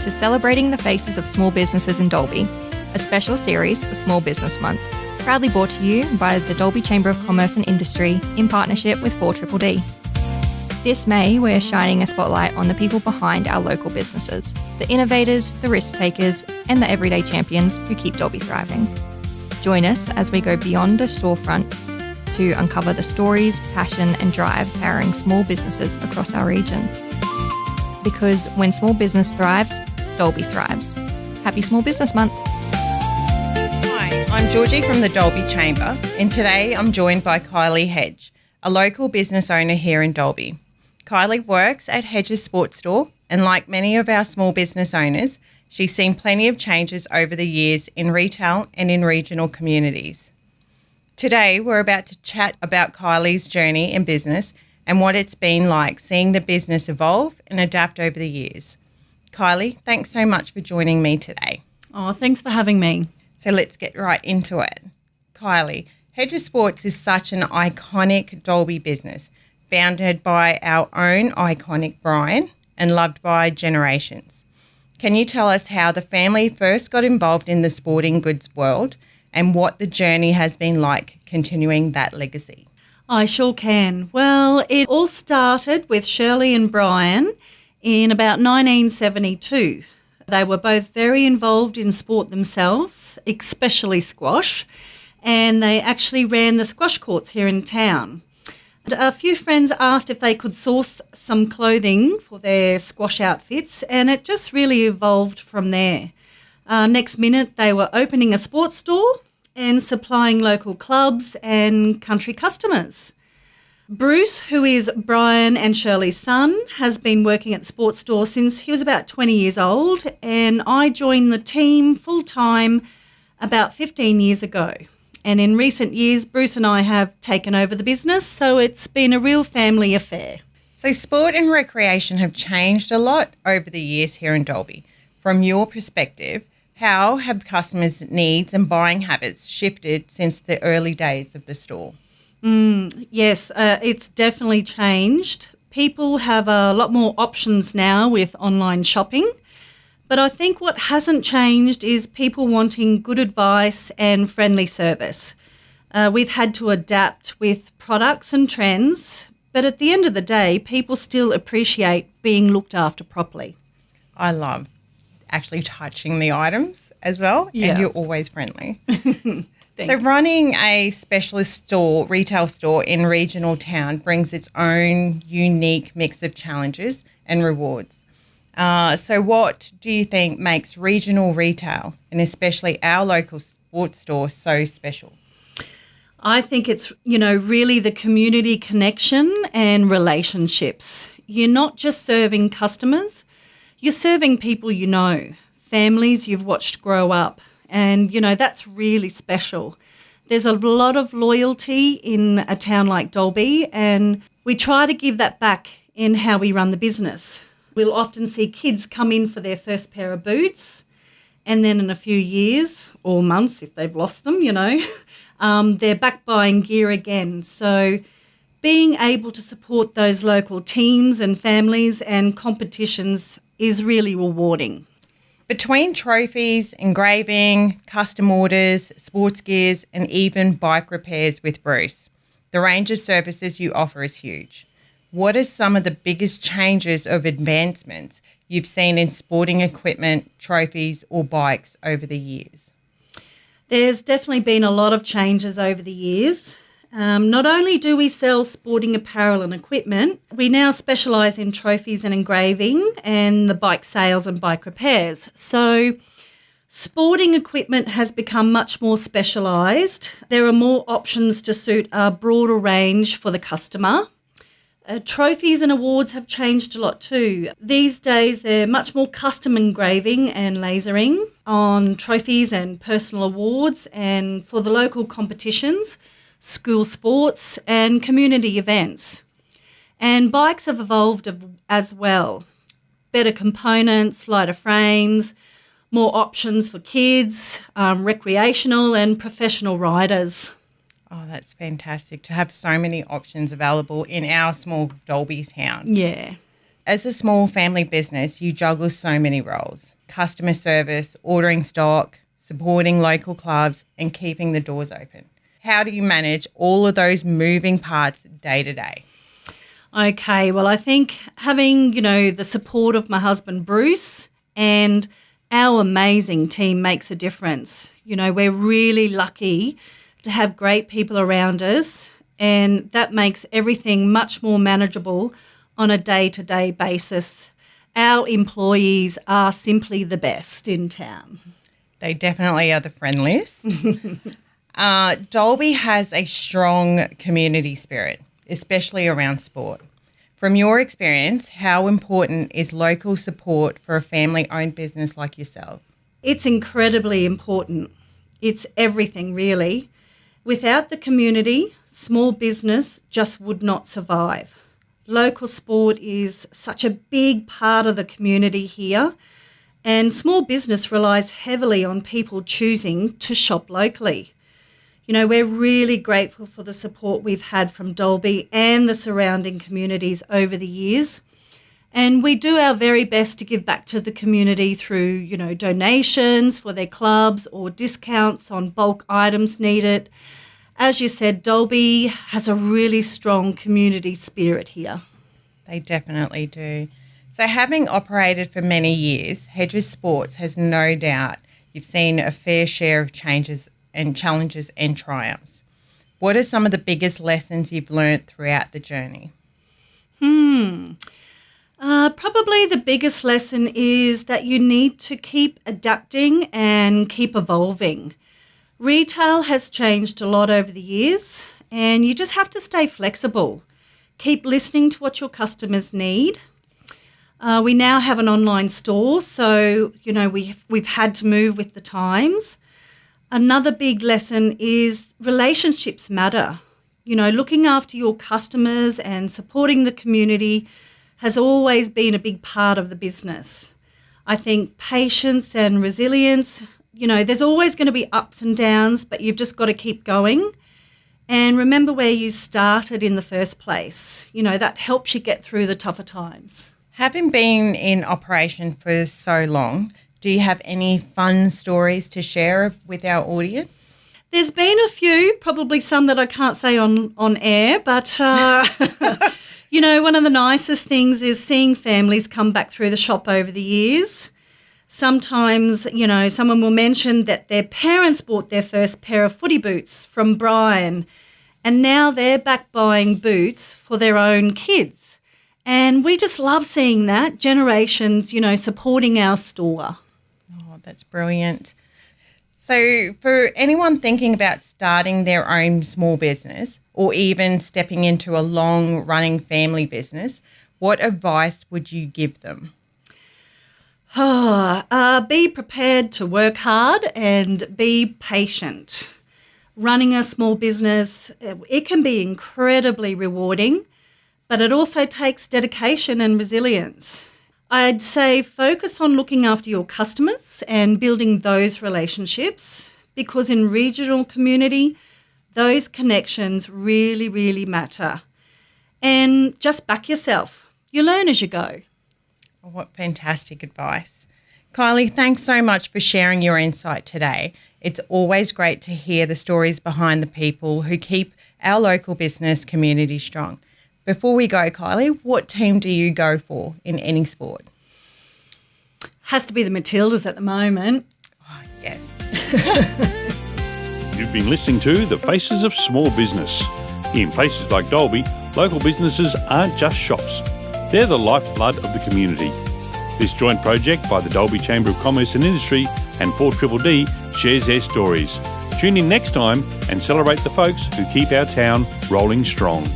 to Celebrating the Faces of Small Businesses in Dalby, a special series for Small Business Month, proudly brought to you by the Dalby Chamber of Commerce and Industry in partnership with 4DDD. This May, we're shining a spotlight on the people behind our local businesses, the innovators, the risk takers, and the everyday champions who keep Dalby thriving. Join us as we go beyond the storefront to uncover the stories, passion, and drive powering small businesses across our region. Because when small business thrives, Dalby thrives. Happy Small Business Month. Hi, I'm Georgie from the Dalby Chamber, and today I'm joined by Kylie Hedge, a local business owner here in Dalby. Kylie works at Hedges Sports Store, and like many of our small business owners, she's seen plenty of changes over the years in retail and in regional communities. Today, we're about to chat about Kylie's journey in business and what it's been like seeing the business evolve and adapt over the years. Kylie, thanks so much for joining me today. Oh, thanks for having me. So let's get right into it. Kylie, Hedges Sports is such an iconic Dalby business, founded by our own iconic Brian and loved by generations. Can you tell us how the family first got involved in the sporting goods world and what the journey has been like continuing that legacy? I sure can. Well, it all started with Shirley and Brian in about 1972. They were both very involved in sport themselves, especially squash, and they actually ran the squash courts here in town. And a few friends asked if they could source some clothing for their squash outfits, and it just really evolved from there. Next minute, they were opening a sports store and supplying local clubs and country customers. Bruce, who is Brian and Shirley's son, has been working at the sports store since he was about 20 years old, and I joined the team full-time about 15 years ago. And in recent years, Bruce and I have taken over the business, so it's been a real family affair. So sport and recreation have changed a lot over the years here in Dalby. From your perspective, how have customers' needs and buying habits shifted since the early days of the store? Yes, it's definitely changed. People have a lot more options now with online shopping, but I think what hasn't changed is people wanting good advice and friendly service. We've had to adapt with products and trends, but at the end of the day, people still appreciate being looked after properly. I love actually touching the items as well, and you're always friendly. So running a specialist store, retail store in regional town brings its own unique mix of challenges and rewards. So what do you think makes regional retail, and especially our local sports store, so special? I think it's, really the community connection and relationships. You're not just serving customers, you're serving people you know, families you've watched grow up, and, that's really special. There's a lot of loyalty in a town like Dalby, and we try to give that back in how we run the business. We'll often see kids come in for their first pair of boots, and then in a few years or months, if they've lost them, they're back buying gear again. So being able to support those local teams and families and competitions is really rewarding. Between trophies, engraving, custom orders, sports gears, and even bike repairs with Bruce, the range of services you offer is huge. What are some of the biggest changes of advancements you've seen in sporting equipment, trophies, or bikes over the years? There's definitely been a lot of changes over the years. Not only do we sell sporting apparel and equipment, we now specialise in trophies and engraving and the bike sales and bike repairs. So sporting equipment has become much more specialised. There are more options to suit a broader range for the customer. Trophies and awards have changed a lot too. These days they're much more custom engraving and lasering on trophies and personal awards, and for the local competitions, school sports and community events. And bikes have evolved as well. Better components, lighter frames, more options for kids, recreational and professional riders. Oh, that's fantastic to have so many options available in our small Dalby town. Yeah. As a small family business, you juggle so many roles: customer service, ordering stock, supporting local clubs, and keeping the doors open. How do you manage all of those moving parts day to day? Okay, well, I think having, the support of my husband, Bruce, and our amazing team makes a difference. We're really lucky to have great people around us, and that makes everything much more manageable on a day-to-day basis. Our employees are simply the best in town. They definitely are the friendliest. Dalby has a strong community spirit, especially around sport. From your experience, how important is local support for a family-owned business like yourself? It's incredibly important. It's everything, really. Without the community, small business just would not survive. Local sport is such a big part of the community here, and small business relies heavily on people choosing to shop locally. We're really grateful for the support we've had from Dalby and the surrounding communities over the years. And we do our very best to give back to the community through, donations for their clubs or discounts on bulk items needed. As you said, Dalby has a really strong community spirit here. They definitely do. So having operated for many years, Hedges Sports has no doubt you've seen a fair share of changes and challenges and triumphs. What are some of the biggest lessons you've learned throughout the journey? Probably the biggest lesson is that you need to keep adapting and keep evolving. Retail has changed a lot over the years, and you just have to stay flexible. Keep listening to what your customers need. We now have an online store, so we've had to move with the times. Another big lesson is relationships matter. Looking after your customers and supporting the community has always been a big part of the business. I think patience and resilience, there's always going to be ups and downs, but you've just got to keep going. And remember where you started in the first place. That helps you get through the tougher times. Having been in operation for so long, do you have any fun stories to share with our audience? There's been a few, probably some that I can't say on air, but, one of the nicest things is seeing families come back through the shop over the years. Sometimes, someone will mention that their parents bought their first pair of footy boots from Brian, and now they're back buying boots for their own kids. And we just love seeing that, generations, supporting our store. Oh, that's brilliant. So for anyone thinking about starting their own small business or even stepping into a long-running family business, what advice would you give them? Be prepared to work hard and be patient. Running a small business, it can be incredibly rewarding, but it also takes dedication and resilience. I'd say focus on looking after your customers and building those relationships, because in regional community, those connections really, really matter. And just back yourself. You learn as you go. What fantastic advice. Kylie, thanks so much for sharing your insight today. It's always great to hear the stories behind the people who keep our local business community strong. Before we go, Kylie, what team do you go for in any sport? Has to be the Matildas at the moment. Oh, yes. You've been listening to The Faces of Small Business. In places like Dalby, local businesses aren't just shops. They're the lifeblood of the community. This joint project by the Dalby Chamber of Commerce and Industry and 4DDD shares their stories. Tune in next time and celebrate the folks who keep our town rolling strong.